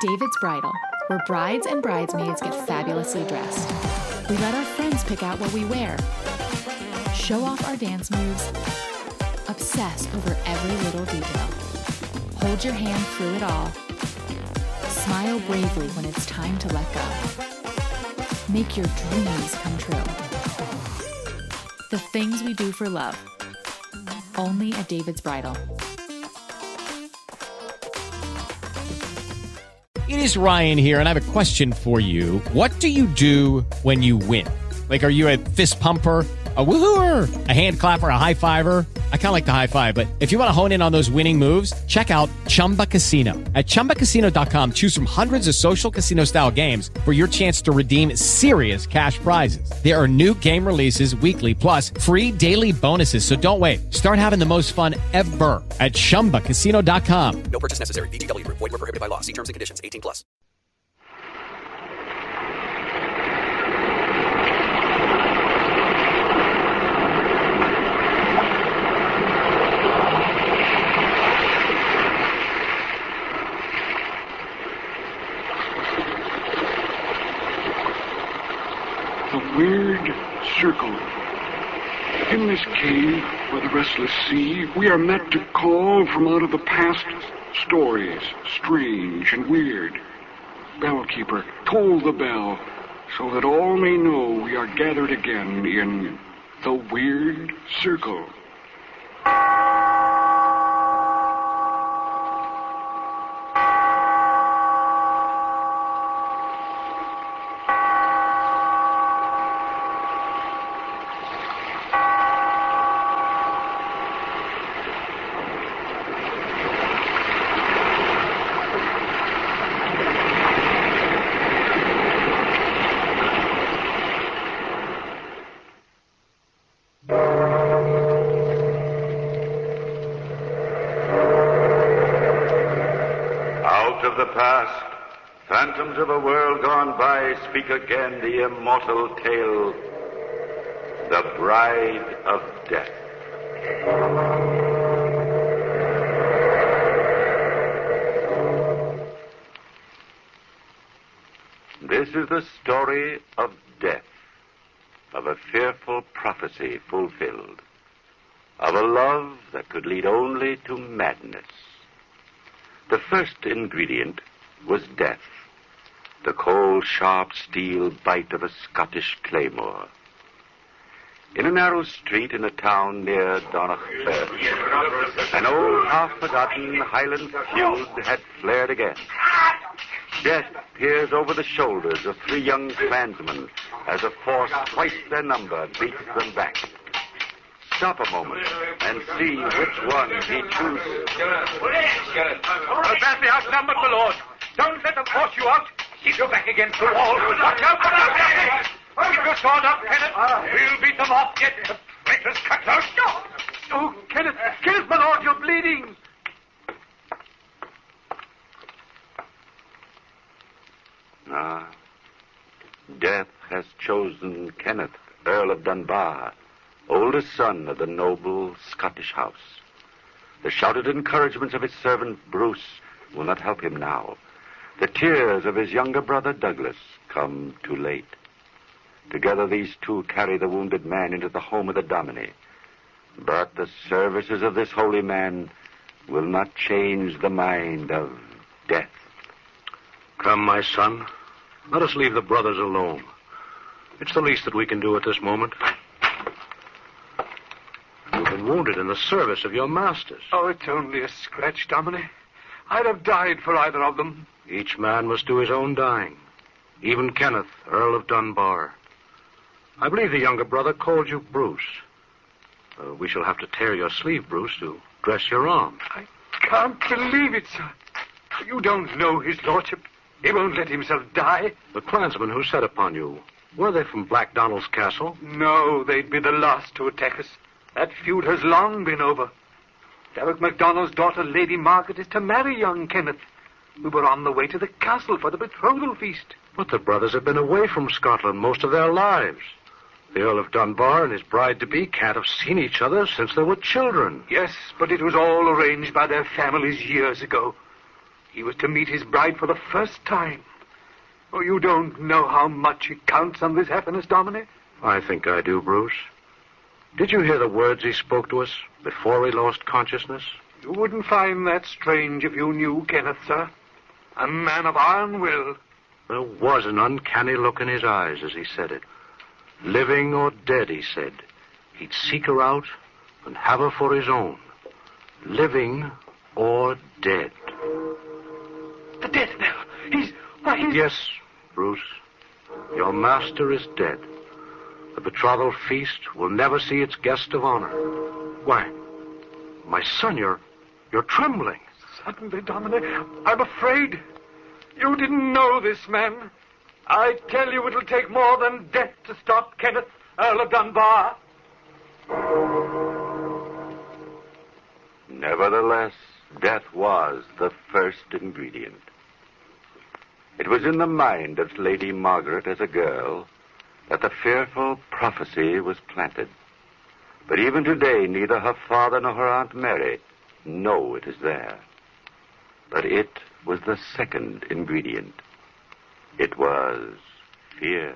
David's Bridal, where brides and bridesmaids get fabulously dressed. We let our friends pick out what we wear, show off our dance moves, obsess over every little detail, hold your hand through it all, smile bravely when it's time to let go. Make your dreams come true. The things we do for love. Only at David's Bridal. It is Ryan here, and I have a question for you. What do you do when you win? Like, are you a fist pumper, a woohooer, a hand clapper, a high fiver? I kind of like the high five, but if you want to hone in on those winning moves, check out Chumba Casino. At ChumbaCasino.com, choose from hundreds of social casino-style games for your chance to redeem serious cash prizes. There are new game releases weekly, plus free daily bonuses, so don't wait. Start having the most fun ever at ChumbaCasino.com. No purchase necessary. VGW Group. Void where prohibited by law. See terms and conditions. 18 plus. Weird circle. In this cave by the restless sea, we are met to call from out of the past stories, strange and weird. Bellkeeper, toll the bell, so that all may know we are gathered again in the Weird Circle. Phantoms of a world gone by speak again the immortal tale, The Bride of Death. This is the story of death, of a fearful prophecy fulfilled, of a love that could lead only to madness. The first ingredient was death. The cold, sharp steel bite of a Scottish claymore. In a narrow street in a town near Donachburg, an old, half-forgotten Highland feud had flared again. Death peers over the shoulders of three young clansmen as a force twice their number beats them back. Stop a moment and see which one he chooses. We're badly outnumbered, my lord. Don't let them force you out. Keep your back against the wall. Watch out, watch out. Keep your sword up, Kenneth. We'll beat them off yet. The traitors cut out. Oh, Kenneth, my lord, you're bleeding. Death has chosen Kenneth, Earl of Dunbar, oldest son of the noble Scottish house. The shouted encouragements of his servant Bruce will not help him now. The tears of his younger brother Douglas come too late. Together these two carry the wounded man into the home of the Dominie. But the services of this holy man will not change the mind of death. Come, my son. Let us leave the brothers alone. It's the least that we can do at this moment. You've been wounded in the service of your masters. Oh, it's only a scratch, Dominie. I'd have died for either of them. Each man must do his own dying. Even Kenneth, Earl of Dunbar. I believe the younger brother called you Bruce. We shall have to tear your sleeve, Bruce, to dress your arm. I can't believe it, sir. You don't know his lordship. He won't let himself die. The clansmen who set upon you, were they from Black Donald's castle? No, they'd be the last to attack us. That feud has long been over. Derek MacDonald's daughter, Lady Margaret, is to marry young Kenneth. We were on the way to the castle for the betrothal feast. But the brothers have been away from Scotland most of their lives. The Earl of Dunbar and his bride-to-be can't have seen each other since they were children. Yes, but it was all arranged by their families years ago. He was to meet his bride for the first time. Oh, you don't know how much he counts on this happiness, Dominic. I think I do, Bruce. Did you hear the words he spoke to us before he lost consciousness? You wouldn't find that strange if you knew Kenneth, sir. A man of iron will. There was an uncanny look in his eyes as he said it. Living or dead, he said. He'd seek her out and have her for his own. Living or dead. The death knell. He's... Yes, Bruce. Your master is dead. The betrothal feast will never see its guest of honor. Why, my son, you're trembling. Suddenly, Dominic, I'm afraid. You didn't know this man. I tell you it'll take more than death to stop Kenneth, Earl of Dunbar. Nevertheless, death was the first ingredient. It was in the mind of Lady Margaret as a girl that the fearful prophecy was planted. But even today, neither her father nor her Aunt Mary know it is there. But it was the second ingredient. It was fear.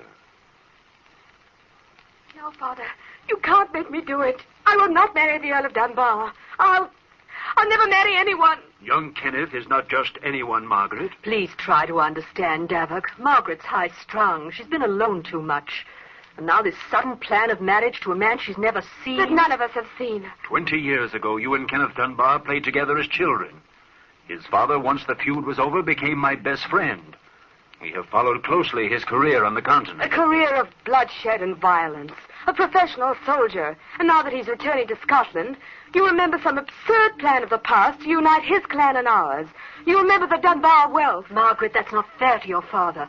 No, Father. You can't make me do it. I will not marry the Earl of Dunbar. I'll never marry anyone. Young Kenneth is not just anyone, Margaret. Please try to understand, Davok. Margaret's high-strung. She's been alone too much. And now this sudden plan of marriage to a man she's never seen. That none of us have seen. 20 years ago, you and Kenneth Dunbar played together as children. His father, once the feud was over, became my best friend. We have followed closely his career on the continent. A career of bloodshed and violence. A professional soldier. And now that he's returning to Scotland, you remember some absurd plan of the past to unite his clan and ours. You remember the Dunbar wealth. Margaret, that's not fair to your father.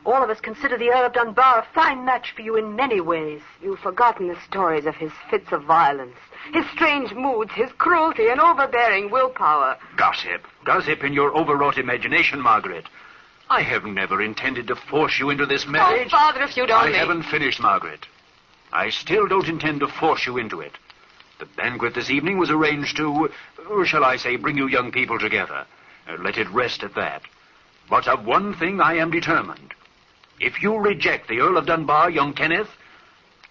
All of us consider the Earl of Dunbar a fine match for you in many ways. You've forgotten the stories of his fits of violence, his strange moods, his cruelty and overbearing willpower. Gossip. Gossip in your overwrought imagination, Margaret. I have never intended to force you into this marriage. Oh, Father, if you'd only... I haven't finished, Margaret. I still don't intend to force you into it. The banquet this evening was arranged to, shall I say, bring you young people together. Let it rest at that. But of one thing I am determined. If you reject the Earl of Dunbar, young Kenneth,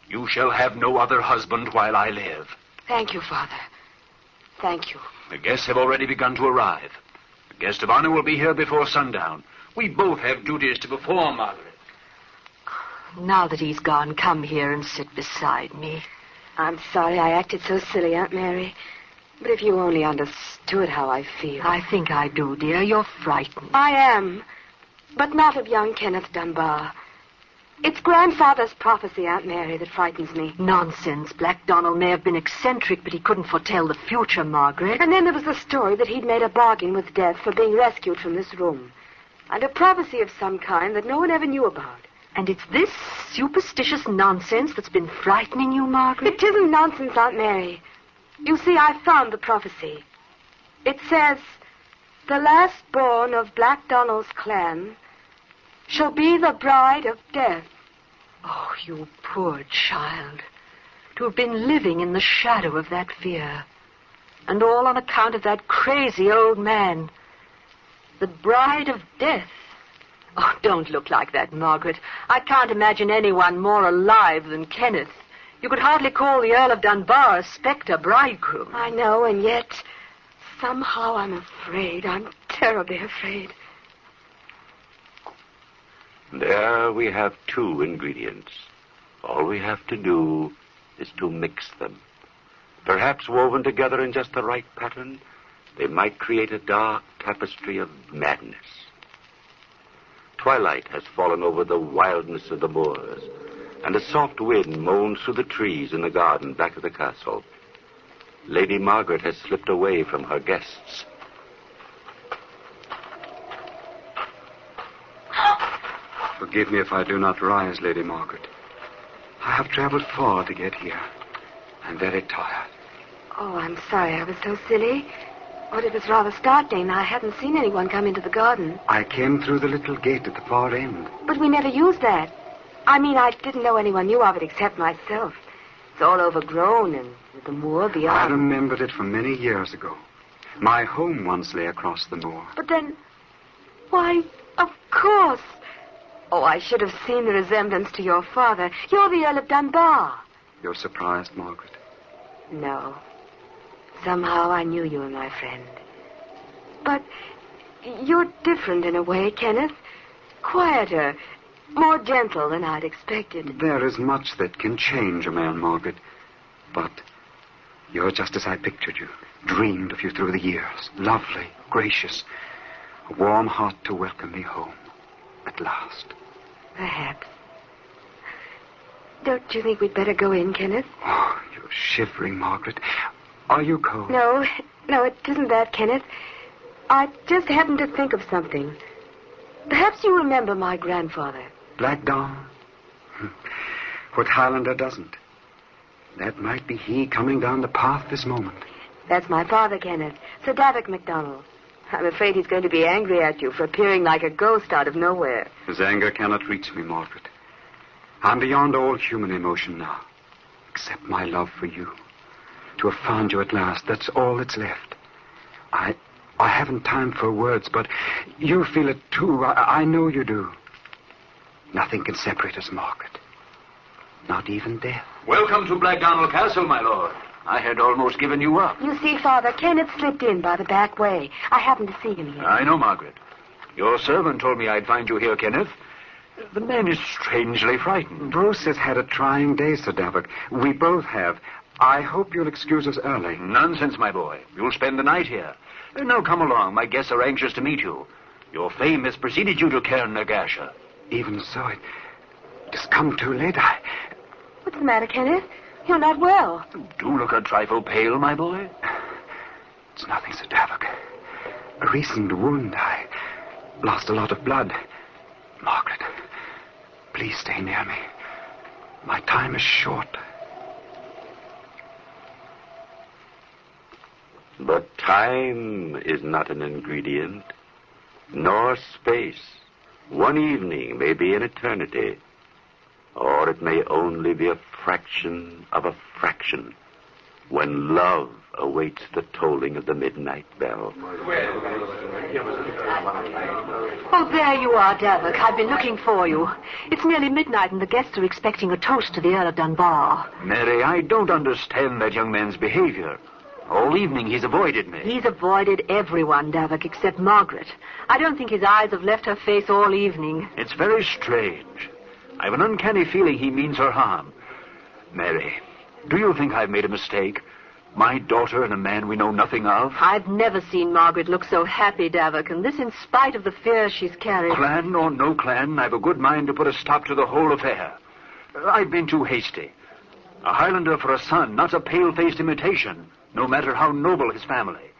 you shall have no other husband while I live. Thank you, Father. Thank you. The guests have already begun to arrive. The guest of honor will be here before sundown. We both have duties to perform, Margaret. Now that he's gone, come here and sit beside me. I'm sorry I acted so silly, Aunt Mary. But if you only understood how I feel... I think I do, dear. You're frightened. I am. But not of young Kenneth Dunbar. It's grandfather's prophecy, Aunt Mary, that frightens me. Nonsense. Black Donald may have been eccentric, but he couldn't foretell the future, Margaret. And then there was the story that he'd made a bargain with death for being rescued from this room. And a prophecy of some kind that no one ever knew about. And it's this superstitious nonsense that's been frightening you, Margaret? It isn't nonsense, Aunt Mary. You see, I found the prophecy. It says, the last born of Black Donald's clan shall be the bride of death. Oh, you poor child. To have been living in the shadow of that fear. And all on account of that crazy old man. The bride of death. Oh, don't look like that, Margaret. I can't imagine anyone more alive than Kenneth. You could hardly call the Earl of Dunbar a spectre bridegroom. I know, and yet somehow I'm afraid. I'm terribly afraid. There we have two ingredients. All we have to do is to mix them. Perhaps woven together in just the right pattern, they might create a dark tapestry of madness. Twilight has fallen over the wildness of the moors, and a soft wind moans through the trees in the garden back of the castle. Lady Margaret has slipped away from her guests. Forgive me if I do not rise, Lady Margaret. I have traveled far to get here. I'm very tired. Oh, I'm sorry I was so silly. But it was rather startling. I hadn't seen anyone come into the garden. I came through the little gate at the far end. But we never used that. I mean, I didn't know anyone knew of it except myself. It's all overgrown and with the moor beyond. I remembered it from many years ago. My home once lay across the moor. But then, Why, of course. Oh, I should have seen the resemblance to your father. You're the Earl of Dunbar. You're surprised, Margaret? No. Somehow I knew you were my friend. But you're different in a way, Kenneth. Quieter, more gentle than I'd expected. There is much that can change a man, Margaret. But you're just as I pictured you. Dreamed of you through the years. Lovely, gracious. A warm heart to welcome me home. At last. Perhaps. Don't you think we'd better go in, Kenneth? Oh, you're shivering, Margaret. Are you cold? No, it isn't that, Kenneth. I just happened to think of something. Perhaps you remember my grandfather. Black Don? What Highlander doesn't? That might be he coming down the path this moment. That's my father, Kenneth. Sir Davik MacDonald. I'm afraid he's going to be angry at you for appearing like a ghost out of nowhere. His anger cannot reach me, Margaret. I'm beyond all human emotion now, except my love for you. To have found you at last, that's all that's left. I haven't time for words, but you feel it too. I know you do. Nothing can separate us, Margaret. Not even death. Welcome to Blackdonald Castle, my lord. I had almost given you up. You see, Father, Kenneth slipped in by the back way. I happened to see him here. I know, Margaret. Your servant told me I'd find you here, Kenneth. The man is strangely frightened. Bruce has had a trying day, Sir Davik. We both have. I hope you'll excuse us early. Nonsense, my boy. You'll spend the night here. Now come along. My guests are anxious to meet you. Your fame has preceded you to Cairn Nagasha. Even so, it has come too late. What's the matter, Kenneth? You're not well. Do look a trifle pale, my boy. It's nothing, Sir Davik. A recent wound. I lost a lot of blood. Margaret, please stay near me. My time is short. But time is not an ingredient, nor space. One evening may be an eternity, or it may only be a fraction of a fraction, when love awaits the tolling of the midnight bell. Oh, there you are, Davik. I've been looking for you. It's nearly midnight and the guests are expecting a toast to the Earl of Dunbar. Mary, I don't understand that young man's behavior. All evening he's avoided me. He's avoided everyone, Davik, except Margaret. I don't think his eyes have left her face all evening. It's very strange. I have an uncanny feeling he means her harm. Mary, do you think I've made a mistake? My daughter and a man we know nothing of? I've never seen Margaret look so happy, Davik, and this in spite of the fear she's carried. Clan or no clan, I've a good mind to put a stop to the whole affair. I've been too hasty. A Highlander for a son, not a pale-faced imitation, no matter how noble his family.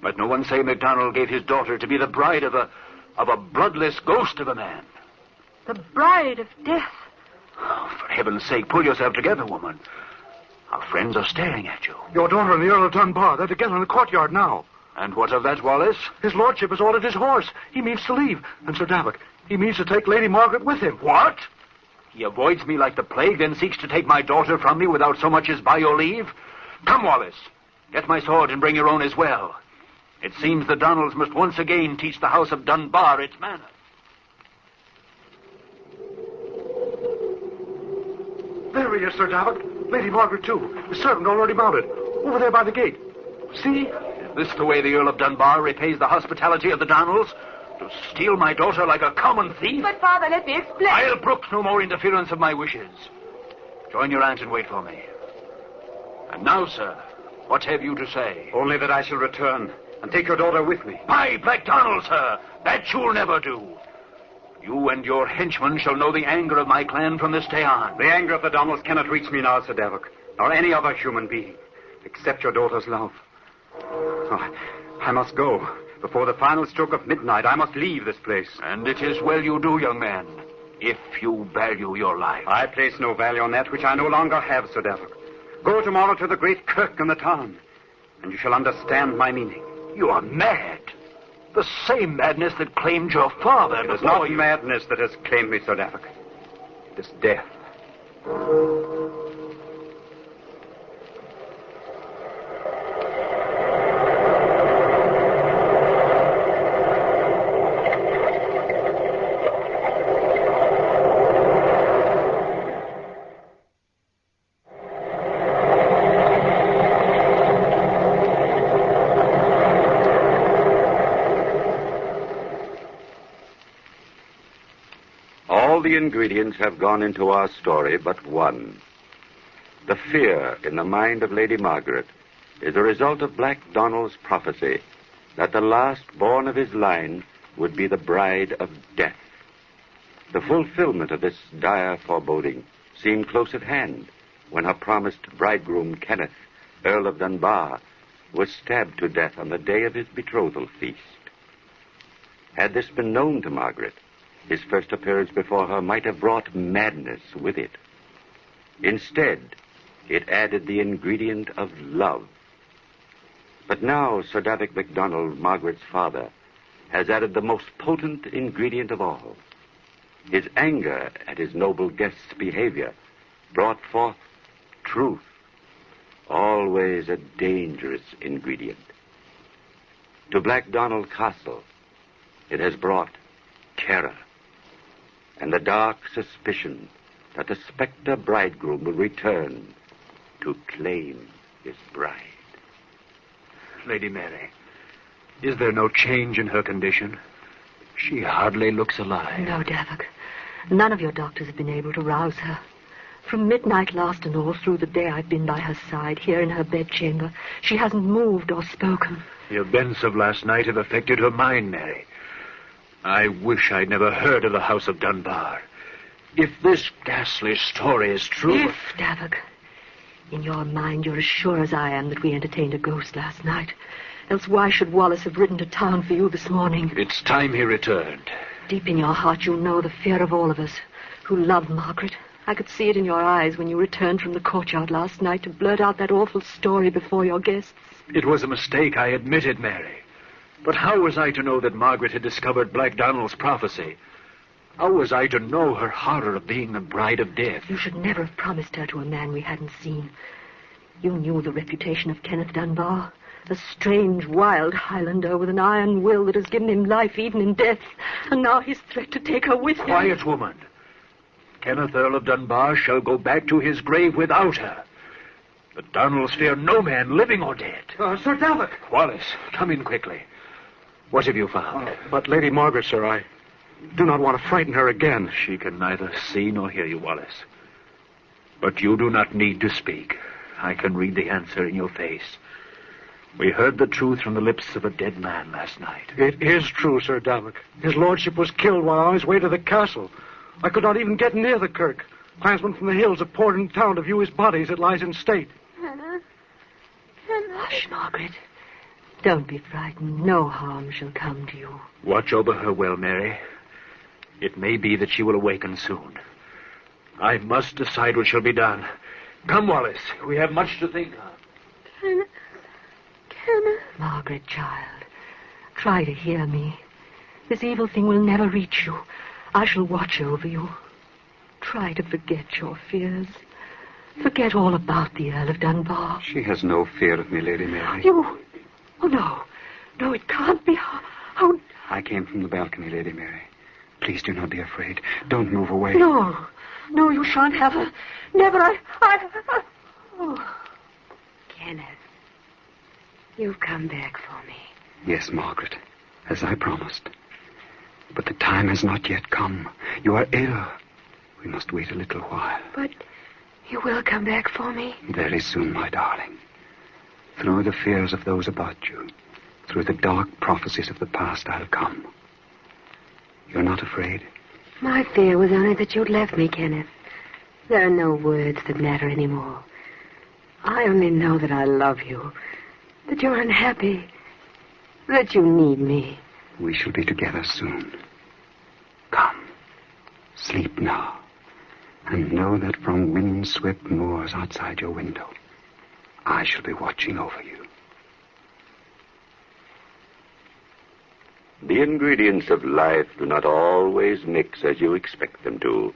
Let no one say MacDonald gave his daughter to be the bride of a bloodless ghost of a man. The bride of death. Oh, for heaven's sake, pull yourself together, woman. Our friends are staring at you. Your daughter and the Earl of Dunbar, they're together in the courtyard now. And what of that, Wallace? His lordship has ordered his horse. He means to leave. And Sir Davik, he means to take Lady Margaret with him. What? He avoids me like the plague, then seeks to take my daughter from me without so much as by your leave? Come, Wallace. Get my sword and bring your own as well. It seems the Donalds must once again teach the house of Dunbar its manners. There he is, Sir Davik. Lady Margaret, too. The servant already mounted. Over there by the gate. See? Is this the way the Earl of Dunbar repays the hospitality of the Donalds? To steal my daughter like a common thief? But, Father, let me explain. I'll brook no more interference of my wishes. Join your aunt and wait for me. And now, sir, what have you to say? Only that I shall return and take your daughter with me. By Black Donald, sir, that you'll never do. You and your henchmen shall know the anger of my clan from this day on. The anger of the Donalds cannot reach me now, Sir Davik, nor any other human being, except your daughter's love. Oh, I must go. Before the final stroke of midnight, I must leave this place. And it is well you do, young man, if you value your life. I place no value on that which I no longer have, Sir Davik. Go tomorrow to the great kirk in the town, and you shall understand my meaning. You are mad. The same madness that claimed your father. It is not madness that has claimed me, Sir Davik. It is death. all the ingredients have gone into our story but one. The fear in the mind of Lady Margaret is a result of Black Donald's prophecy that the last born of his line would be the bride of death. The fulfillment of this dire foreboding seemed close at hand when her promised bridegroom, Kenneth, Earl of Dunbar, was stabbed to death on the day of his betrothal feast. Had this been known to Margaret, his first appearance before her might have brought madness with it. Instead, it added the ingredient of love. But now Sir Davik MacDonald, Margaret's father, has added the most potent ingredient of all. His anger at his noble guest's behavior brought forth truth, always a dangerous ingredient. To Black Donald Castle, it has brought terror and the dark suspicion that the specter bridegroom will return to claim his bride. Lady Mary, is there no change in her condition? She hardly looks alive. No, Davik. None of your doctors have been able to rouse her. From midnight last and all through the day I've been by her side, here in her bedchamber. She hasn't moved or spoken. The events of last night have affected her mind, Mary. I wish I'd never heard of the House of Dunbar. If this ghastly story is true... If, Davik. In your mind, you're as sure as I am that we entertained a ghost last night. Else why should Wallace have ridden to town for you this morning? It's time he returned. Deep in your heart, you know the fear of all of us who love Margaret. I could see it in your eyes when you returned from the courtyard last night to blurt out that awful story before your guests. It was a mistake, I admit it, Mary. But how was I to know that Margaret had discovered Black Donald's prophecy? How was I to know her horror of being the bride of death? You should never have promised her to a man we hadn't seen. You knew the reputation of Kenneth Dunbar. A strange, wild Highlander with an iron will that has given him life even in death. And now his threat to take her with him. Quiet, woman. Kenneth, Earl of Dunbar, shall go back to his grave without her. The Donalds fear no man, living or dead. Sir Davik! Wallace, come in quickly. What have you found? But Lady Margaret, sir, I do not want to frighten her again. She can neither see nor hear you, Wallace. But you do not need to speak. I can read the answer in your face. We heard the truth from the lips of a dead man last night. It is true, Sir Davik. His lordship was killed while on his way to the castle. I could not even get near the kirk. Clansmen from the hills have poured into town to view his body as it lies in state. Hannah. Hush, Margaret. Don't be frightened. No harm shall come to you. Watch over her well, Mary. It may be that she will awaken soon. I must decide what shall be done. Come, Wallace. We have much to think of. Kenneth. Margaret, child, try to hear me. This evil thing will never reach you. I shall watch over you. Try to forget your fears. Forget all about the Earl of Dunbar. She has no fear of me, Lady Mary. You... Oh, no. No, it can't be. How... I came from the balcony, Lady Mary. Please do not be afraid. Don't move away. No. No, you shan't have her. Never. I... Oh. Kenneth, you've come back for me. Yes, Margaret, as I promised. But the time has not yet come. You are ill. We must wait a little while. But you will come back for me? Very soon, my darling. Through the fears of those about you, through the dark prophecies of the past, I'll come. You're not afraid? My fear was only that you'd left me, Kenneth. There are no words that matter anymore. I only know that I love you, that you're unhappy, that you need me. We shall be together soon. Come, sleep now, and know that from wind-swept moors outside your window, I shall be watching over you. The ingredients of life do not always mix as you expect them to.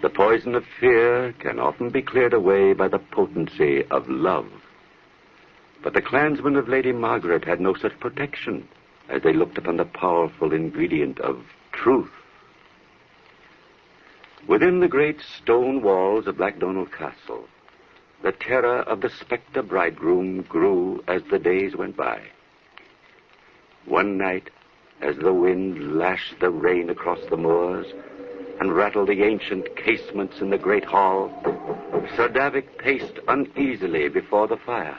The poison of fear can often be cleared away by the potency of love. But the clansmen of Lady Margaret had no such protection as they looked upon the powerful ingredient of truth. Within the great stone walls of Black Donald Castle, the terror of the spectre bridegroom grew as the days went by. One night, as the wind lashed the rain across the moors, and rattle the ancient casements in the great hall, Sir Davik paced uneasily before the fire.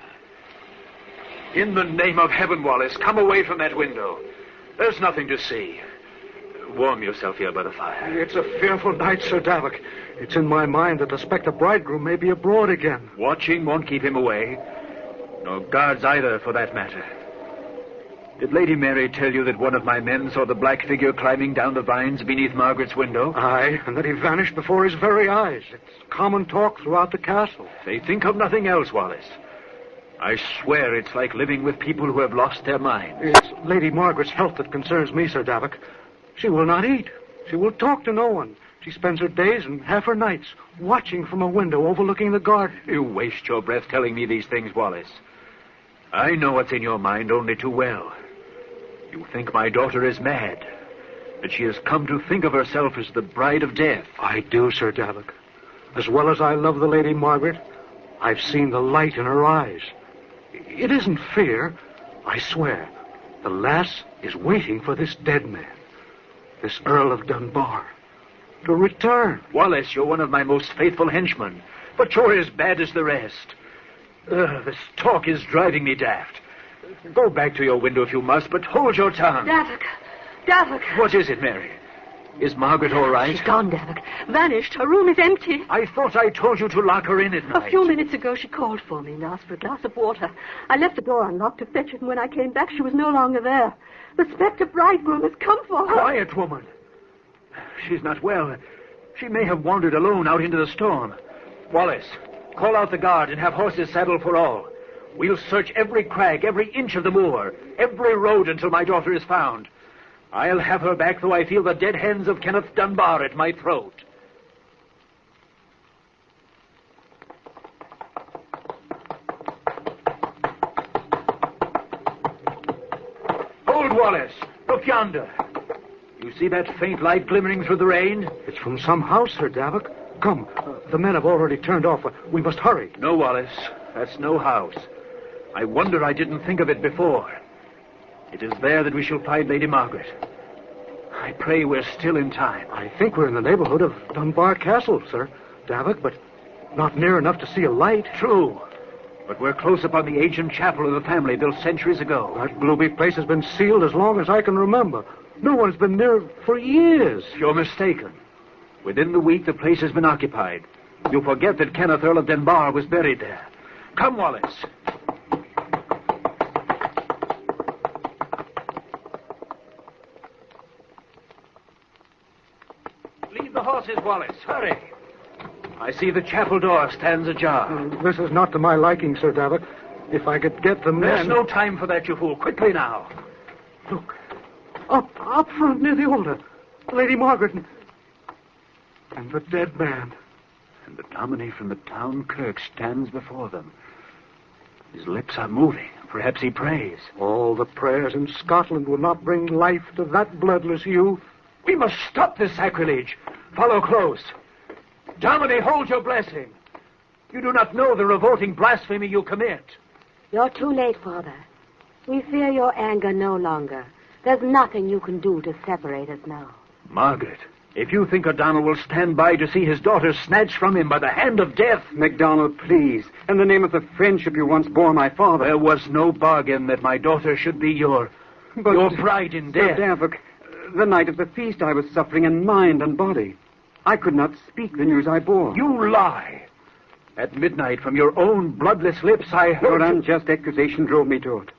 In the name of heaven, Wallace, come away from that window. There's nothing to see. Warm yourself here by the fire. It's a fearful night, Sir Davik. It's in my mind that the spectre bridegroom may be abroad again. Watching won't keep him away. Nor guards either, for that matter. Did Lady Mary tell you that one of my men saw the black figure climbing down the vines beneath Margaret's window? Aye, and that he vanished before his very eyes. It's common talk throughout the castle. They think of nothing else, Wallace. I swear it's like living with people who have lost their minds. It's Lady Margaret's health that concerns me, Sir Davik. She will not eat. She will talk to no one. She spends her days and half her nights watching from a window overlooking the garden. You waste your breath telling me these things, Wallace. I know what's in your mind only too well. You think my daughter is mad, that she has come to think of herself as the bride of death. I do, Sir Davik. As well as I love the Lady Margaret, I've seen the light in her eyes. It isn't fear, I swear. The lass is waiting for this dead man, this Earl of Dunbar, to return. Wallace, you're one of my most faithful henchmen, but you're as bad as the rest. This talk is driving me daft. Go back to your window if you must, but hold your tongue. Davik. What is it, Mary? Is Margaret all right? She's gone, Davik. Vanished. Her room is empty. I thought I told you to lock her in at night. A few minutes ago, she called for me and asked for a glass of water. I left the door unlocked to fetch it, and when I came back, she was no longer there. The spectre bridegroom has come for her. Quiet, woman. She's not well. She may have wandered alone out into the storm. Wallace, call out the guard and have horses saddled for all. We'll search every crag, every inch of the moor, every road until my daughter is found. I'll have her back, though I feel the dead hands of Kenneth Dunbar at my throat. Hold, Wallace. Look yonder. You see that faint light glimmering through the rain? It's from some house, Sir Davik. Come, the men have already turned off. We must hurry. No, Wallace. That's no house. I wonder I didn't think of it before. It is there that we shall find Lady Margaret. I pray we're still in time. I think we're in the neighborhood of Dunbar Castle, Sir Davik, but not near enough to see a light. True. But we're close upon the ancient chapel of the family built centuries ago. That gloomy place has been sealed as long as I can remember. No one's been near for years. You're mistaken. Within the week, the place has been occupied. You forget that Kenneth, Earl of Dunbar, was buried there. Come, Wallace. Leave the horses, Wallace. Hurry. I see the chapel door stands ajar. This is not to my liking, Sir Davik. If I could get the men... There's no time for that, you fool. Quickly now. Look. Up front near the altar. Lady Margaret and the dead man. And the dominie from the town kirk stands before them. His lips are moving. Perhaps he prays. All the prayers in Scotland will not bring life to that bloodless youth. We must stop this sacrilege. Follow close. Dominie, hold your blessing. You do not know the revolting blasphemy you commit. You're too late, Father. We fear your anger no longer. There's nothing you can do to separate us now. Margaret, if you think O'Donnell will stand by to see his daughter snatched from him by the hand of death... MacDonald, please. In the name of the friendship you once bore my father... There was no bargain that my daughter should be your bride in death. Sir Davik, the night of the feast I was suffering in mind and body. I could not speak the news I bore. You lie. At midnight, from your own bloodless lips, I heard... Your unjust accusation drove me to it.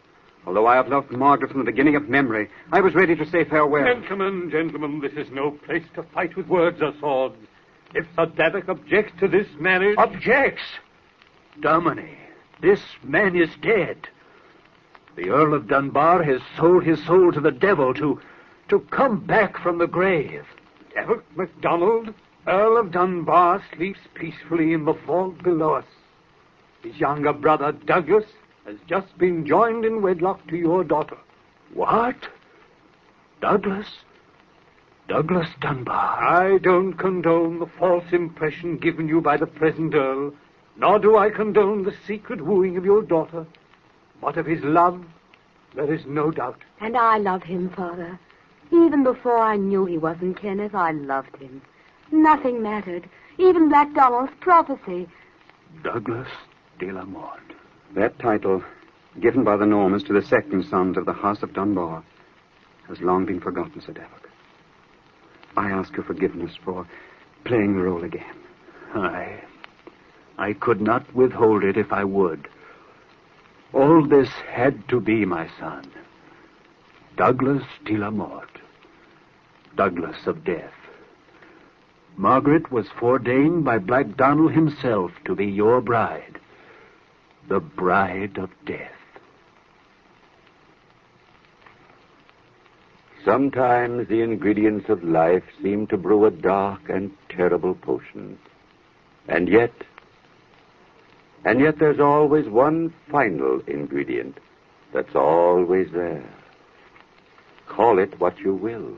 Although I have loved Margaret from the beginning of memory, I was ready to say farewell. Gentlemen, this is no place to fight with words or swords. If Sir Davik objects to this marriage... Objects? Dominie, this man is dead. The Earl of Dunbar has sold his soul to the devil to come back from the grave. Davik MacDonald, Earl of Dunbar, sleeps peacefully in the vault below us. His younger brother, Douglas, has just been joined in wedlock to your daughter. What? Douglas? Douglas Dunbar? I don't condone the false impression given you by the present Earl, nor do I condone the secret wooing of your daughter. But of his love, there is no doubt. And I love him, Father. Even before I knew he wasn't Kenneth, I loved him. Nothing mattered. Even Black Donald's prophecy. Douglas de la Mort. That title, given by the Normans to the second sons of the House of Dunbar, has long been forgotten, Sir Davok. I ask your forgiveness for playing the role again. I could not withhold it if I would. All this had to be, my son. Douglas de la Mort. Douglas of Death. Margaret was foreordained by Black Donald himself to be your bride. The bride of death. Sometimes the ingredients of life seem to brew a dark and terrible potion. And yet there's always one final ingredient that's always there. Call it what you will.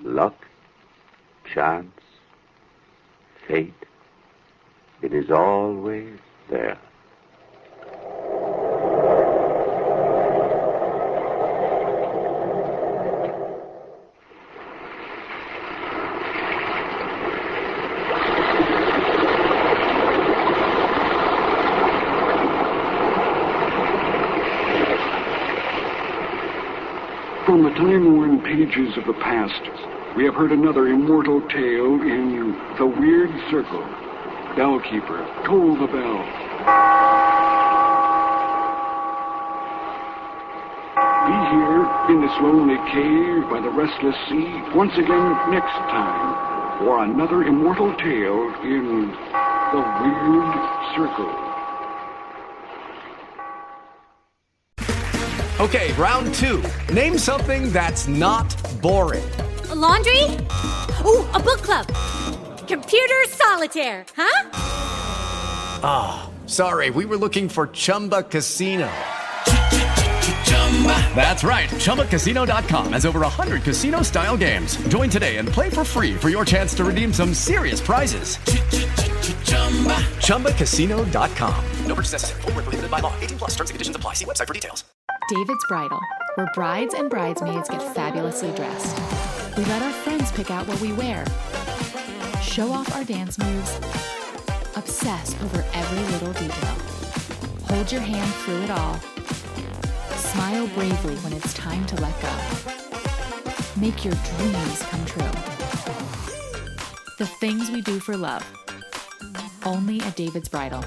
Luck, chance, fate. It is always there. From the time-worn pages of the past, we have heard another immortal tale in The Weird Circle. Bellkeeper, toll the bell. Be here in this lonely cave by the restless sea once again next time for another immortal tale in The Weird Circle. Okay, round two. Name something that's not boring. A laundry? Ooh, a book club. Computer solitaire, huh? Ah, oh, sorry, we were looking for Chumba Casino. That's right, ChumbaCasino.com has over 100 casino-style games. Join today and play for free for your chance to redeem some serious prizes. ChumbaCasino.com. No purchase necessary. Void where prohibited by law. 18+. Terms and conditions apply. See website for details. David's Bridal, where brides and bridesmaids get fabulously dressed. We let our friends pick out what we wear, show off our dance moves, obsess over every little detail, hold your hand through it all, smile bravely when it's time to let go. Make your dreams come true. The things we do for love. Only at David's Bridal.